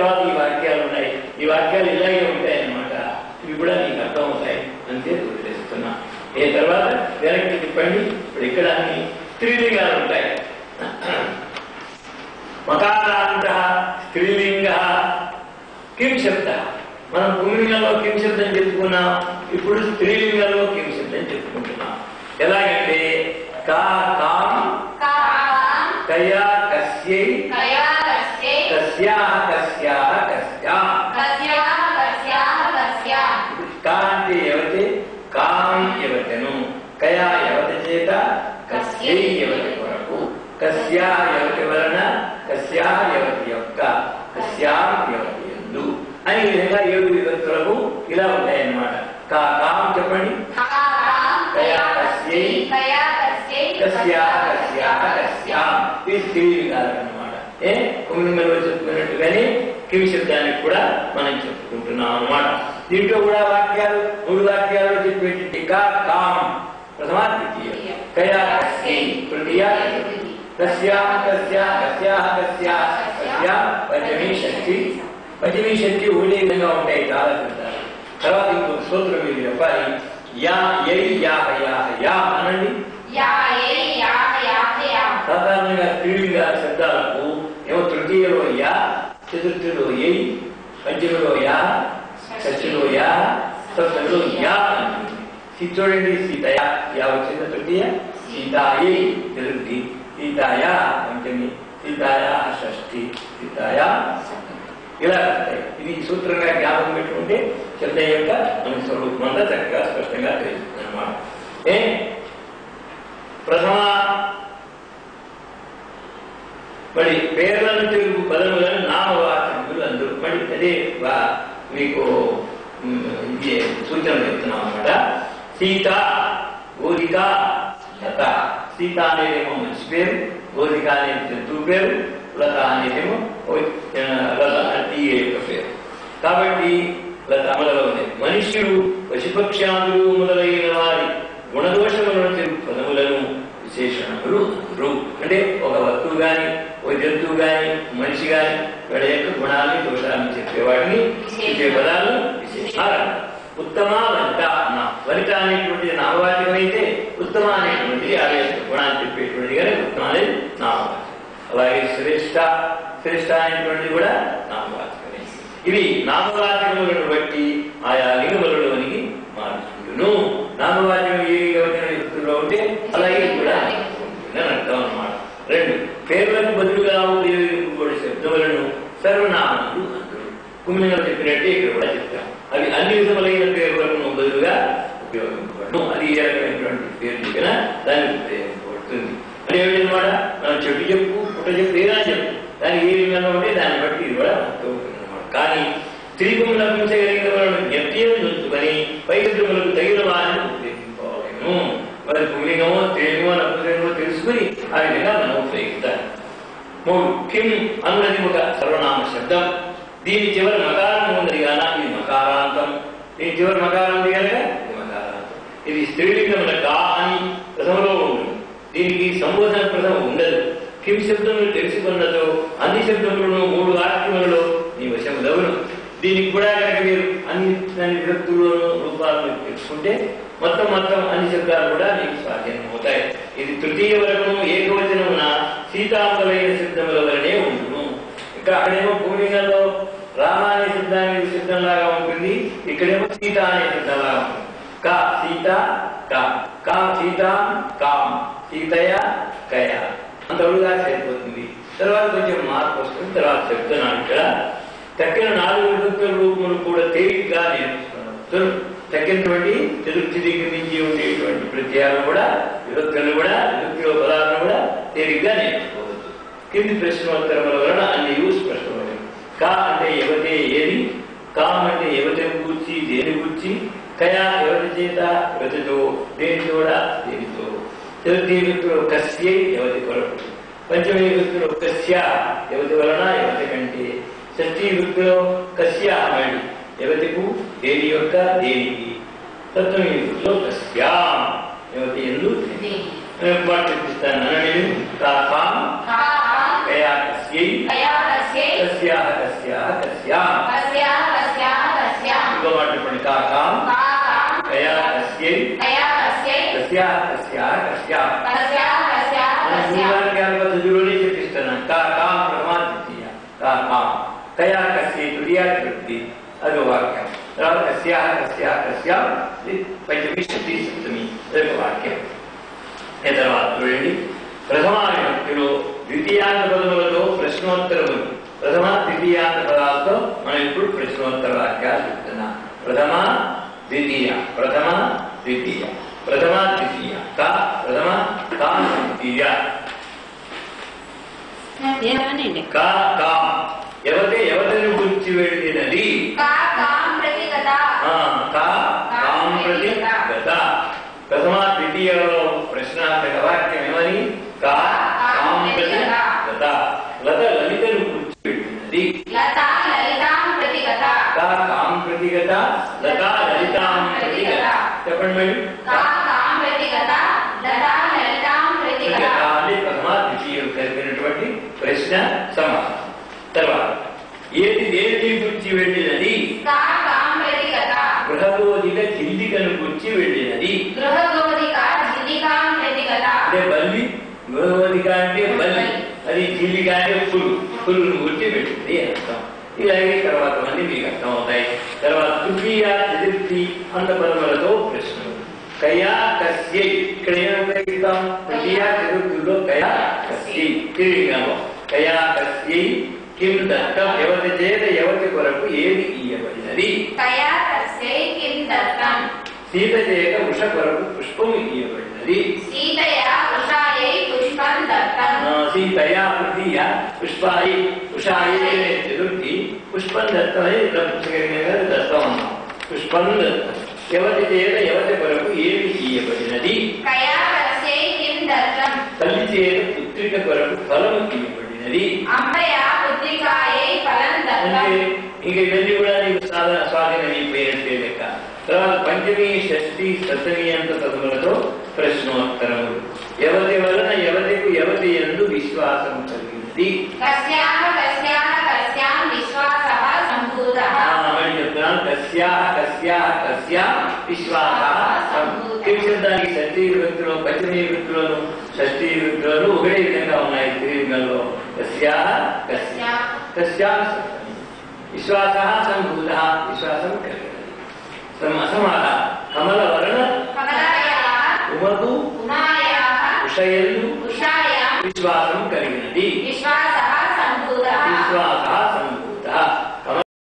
తర్వాత ఈ వాక్యాలు ఉన్నాయి, ఈ వాక్యాలు ఇలాగే ఉంటాయి అన్నమాట. ఇవి కూడా నీకు అర్థం అవుతాయి అంతే వదిలేస్తున్నా. ఏ తర్వాత వెనక్కి తిప్పండి. ఇప్పుడు ఇక్కడ అన్ని స్త్రీలింగాలు ఉంటాయి. మకారాంత స్త్రీలింగ కిం శబ్ద. మనం పుంలింగంలో కిం శబ్దం చెప్పుకున్నాం, ఇప్పుడు స్త్రీలింగంలో కిం శబ్దం చెప్పుకుంటున్నాం. ఎలాగంటే కా కాం కయా కస్యై కస్యాః కస్యాః కస్యాం. కా అంటే ఎవతే, కాం ఎవతను, కయా ఎవతి చేత, కస్యై ఎవతి కొరకు, కస్యా ఎవతి వలన, కస్యా ఎవతి యొక్క, కస్యాం ఎవతి యందు అని ఈ విధంగా 7 విభక్తులకు ఇలా ఉంటాయన్నమాట. కా కాం చెప్పండి. కయా కస్యై కస్యాః కస్యాః కస్యాం. ఇది స్త్రీలింగాలు అన్నమాట. పుంలింగంలో చెప్పుకున్నట్టుగానే కిం శబ్దానికి కూడా మనం చెప్పుకుంటున్నాం అన్నమాట. దీంట్లో కూడా వాక్యాలు 3 వాక్యాలు చెప్పేటి కా కాం ప్రథమా ద్వితీయ, కయా కస్యై తృతీయ, కస్యాం కస్యా కస్యాః కస్యా కస్యాం పంచమీ షష్ఠి. పంచమీ షష్ఠి ఒకటే విధంగా ఉంటాయి చాలా శబ్దాలు. తర్వాత ఇంకొక సూత్రం మీరు చెప్పాలి. యా యై యాహ యాహ యా అనండి. సాధారణంగా స్త్రీలింగ శబ్దాలకు ఏమో తృతీయలో యా, చతుర్థిలో యై, పంచమిలో యా, షష్ఠిలో యా, సప్తమిలో యా. చూడండి, సీతయా యా వచ్చిన తృతీయ, సీతాయై చతుర్థి, సీతాయా పంచమి, సీతాయా షష్ఠి, సీతాయా ఇలా వస్తాయి. ఇది సూత్రంగా జ్ఞాపకం పెట్టుకుంటే శబ్దం యొక్క మన స్వరూపం అంతా చక్కగా స్పష్టంగా తెలుస్తుంది అన్నమాట. ప్రథమ మరి పేర్లను తెలుగు పదములను నామవాచకములు అందరూ. మరి అదే మీకు సూచన చెప్తున్నాం అన్నమాట. సీత, గోధిక, లత. సీత అనేదేమో మంచి పేరు, గోధిక అనేది జంతువు పేరు, లత అనేదేమో లత అంటే యొక్క పేరు. కాబట్టి లత అమలలో ఉన్నాయి. మనుష్యుడు, పశుపక్ష్యాదులు మొదలైన వారి గుణదోషములను తెలుగు పదములను విశేషణములు అంటే ఒక వస్తువు గాని, ఒక జంతువు గాని, మనిషి గాని వీళ్ళ యొక్క గుణాలని దోషాలను చెప్పేవాడిని చెప్పే పదాలు విశేషాలు. ఉత్తమ వనిత, వనిత అనేటువంటి నామవాచకం అయితే ఉత్తమ అనేటువంటి ఆ యొక్క గుణాన్ని చెప్పేటువంటి కానీ ఉత్తమ అనేది నామవాచకం. అలాగే శ్రేష్ఠ, శ్రేష్ఠ అనేటువంటిది కూడా నామవాచకమే. ఇవి నామవాచకములను బట్టి ఆయా లింగములలోనికి మారుతుండును. నామవాచకం ఏ లింగంలో ఉంటే అలాగే కూడా అర్థం అన్నమాట. 2 పేర్లకు బదులుగా ఉపయోగించబడే శబ్దములను సర్వనామములు అంటారు. పుంలింగంలో చెప్పినట్టే ఇక్కడ కూడా చెప్తాం. అవి అన్ని విధములైన పేర్లకు బదులుగా ఉపయోగించబడను. అది ఏ రకమైనటువంటి పేరు చెప్పినా దానికి ఉపయోగించబడుతుంది. అంటే ఏమిటన్నమాట, మనం చెట్టు చెప్పు, పుట్ట చెప్పు, ఏదైనా చెప్పు, దానికి ఏ విధంగా ఉంటే దాన్ని బట్టి ఇది కూడా అర్థమవుతుంది అన్నమాట. కానీ స్త్రీకము లభించగలిగిన వాళ్ళను జ్ఞప్తిని ఉంచుకొని పైద్యములకు తగిన వారిని ఉపయోగించుకోవాలను. మరి పుంలింగమో స్త్రీలింగమో నపుంసకమో తెలుసుకుని ఆ విధంగా మనం ఉపయోగిస్తాం. 3 కిం అన్నది ఒక సర్వనామ శబ్దం. దీని చివరి మకారం ఉన్నది గాన ఇది మకారాంతం. దీని చివరి మకారం ఉంది కనుక ఇది మకారాంతం. ఇది స్త్రీలింగమున కా అని ప్రథమలో ఉంటుంది. దీనికి సంబోధన ప్రథమ ఉండదు. కిం శబ్దములు తెలుసుకున్నదో అన్ని శబ్దములను 3 వాక్యములలో నీ వశములవును. దీనికి కూడా కనుక మీరు అన్ని విభక్తులను రూపాలను తెలుసుకుంటే మొత్తం అన్ని శబ్దాలు కూడా మీకు స్వాధీనం అవుతాయి. ఇది తృతీయ వరకు ఏకవచనమున సీతాంబలైన శబ్దముల వలనే ఉండును. ఇక్కడ అక్కడేమో పుంలింగంలో రామ అనే శబ్దానికి శబ్దంలాగా ఉంటుంది, ఇక్కడేమో సీత అనే శబ్దంలాగా ఉంటుంది. కా సీత, కా సీత, కాం సీతయ, కయ అంతగా సరిపోతుంది. తర్వాత కొంచెం మార్పు వస్తుంది. తర్వాత చెప్తున్నాను ఇక్కడ తక్కిన 4 విభక్తుల రూపములు కూడా తేలికగా నేర్చుకున్నాం. తగ్గినటువంటి చతుర్థి దగ్గర నుంచి ఉండేటువంటి ప్రత్యయాలను కూడా విభక్తులను కూడా విభక్తిలో పదాలను కూడా తేలిగ్గా నేర్చుకోవచ్చు. కింది ప్రశ్నోత్తరముల వలన అన్ని స్పష్టమైనవి. కా అంటే ఎవతే ఏది, కాం అంటే ఎవతని కూర్చి దేని కూర్చి, కయా ఎవరి చేత ఎవతితో, దేని కూడా దేనితో. చతుర్థి విభక్తిలో కస్యై ఎవతి కొరకు, పంచమి విభక్తిలో కస్య ఎవతి వలన ఎవతి కంటే, షష్ఠీ విభక్తిలో కస్య మళ్ళీ ఎవతికు దేని యొక్క దేనికి, సప్తమి విభక్తిలో కస్యా ఎవతి ఎందు మాట చూపిస్తాను. అనని కయా కస్యై కస్యాః కస్యాః కస్యాం కస్యాః కస్యాః కస్యాం ఇంకో మాట చెప్పండి కాకాం కాకాం కయా కస్యై కయా కస్యై కస్యాః కస్యాః కస్యాం కస్యాః కస్యాః కస్యాం మూలాంకాల పద్ధతిలోనే చెప్పిస్తున్నాను కాకాం ప్రథమా ద్వితీయ కాకాం కయా కస్యై తృతీయ చతుర్థి అదో వాక్యం తర్వాత కస్యాః కస్యాః కస్యాం పంచమి షష్ఠి సప్తమి అదొక వాక్యం తర్వాత చూడండి ప్రథమ విభక్తిలో ద్వితీయాంత పదములతో ప్రశ్నోత్తరములు ప్రథమ ద్వితీయాంత పదాలతో మనం ఇప్పుడు ప్రశ్నోత్తర వాక్యాలు చెప్తున్నాం ప్రథమ ద్వితీయ ప్రథమ ద్వితీయ ప్రథమ ద్వితీయ కా ప్రథమ కా ద్వితీయ కా కా ఎవరిని గురించి వెళ్ళినది కా కాం ప్రతి గత కా కాం ప్రతి గత ప్రథమ ద్వితీయలో ప్రశ్నార్థక వాక్యం ఏమని కా కాం ప్రతి గత లత లలితను గురించి వెళ్ళినది లత లలితాం ప్రతి గత కా కాం ప్రతి గత లత లలితాం ప్రతి గత చెప్పండి మేడం కా కాం ప్రతి గత లత లలితాం ప్రతి గత అని ప్రథమ ద్వితీయం కలిపినటువంటి ప్రశ్న సమాధానం తర్వాత ఏది దేనిని గురించి వెళ్ళినది కా కాం ప్రతి గత గృహగోధిక జిల్లికను గురించి వెళ్ళినది గృహగోధిక జిల్లికాం ప్రతి గత అంటే బల్లి గృహగోధిక అంటే బల్లి అది జిల్లిక అంటే పురుగును గురించి వెళ్ళింది అర్థం ఇలాగే తర్వాత అన్ని మీకు అర్థం అవుతాయి తర్వాత తృతీయ చతుర్థి అంత పదములతో ప్రశ్నలు కయా కస్యై ఇక్కడ ఏం ఉపయోగిస్తాం తృతీయ చతుర్థిలో కయా కస్యై తిరిగినాము కయా కస్యై కిం దత్తం ఎవరి చేత ఎవరి కొరకు ఏది ఇయ్యబడినది కయా కస్యై కిం దత్తం సీత చేత ఉష కొరకు పుష్పము ఇయ్యబడినది సీతయా ఉషాయై పుష్పం దత్తం సీతయా తృతీయ పుష్పాయి ఉషాయే చతుర్థి పుష్పం దత్తం అనేది దత్తం అన్నాం పుష్పం దత్తం ఎవరి చేత ఎవరి కొరకు ఏది ఇయ్యబడినది కయా కస్యై కిం దత్తం తల్లి చేత పుత్రిక కొరకు ఫలము ఇయ్యబడినది అంబయా పుత్రికాయై ఫలం దత్తం అంటే ఇంక ఇవన్నీ కూడా నీకు స్వాధీనం అయిపోయినట్టే లెక్క తర్వాత పంచమి షష్ఠి సప్తమి అంత పదములతో ప్రశ్నోత్తరములు ఎవరి వలన ఎవరికి ఎవరి యందు విశ్వాసం కలిగినది కస్యాః కస్యాః కస్యాం విశ్వాసః సంభూతః అని చెప్తున్నాను కస్యాః కస్యాః కస్యాం విశ్వాసః సంభూతః శబ్దానికి షష్ఠి విభక్తిలో పంచమి విభక్తిలోను షష్ఠి విభక్తిలోను ఒకటే విధంగా ఉన్నాయి త్రివిధంలో కస్యాః కస్యాం కస్యాం విశ్వాసః సంభూతః విశ్వాసం కలిగినది సమాధ కమలవర్ణ ఉమకు ఉషయందు విశ్వాసం కలిగినది విశ్వాసః సంభూతః విశ్వాస సంభూత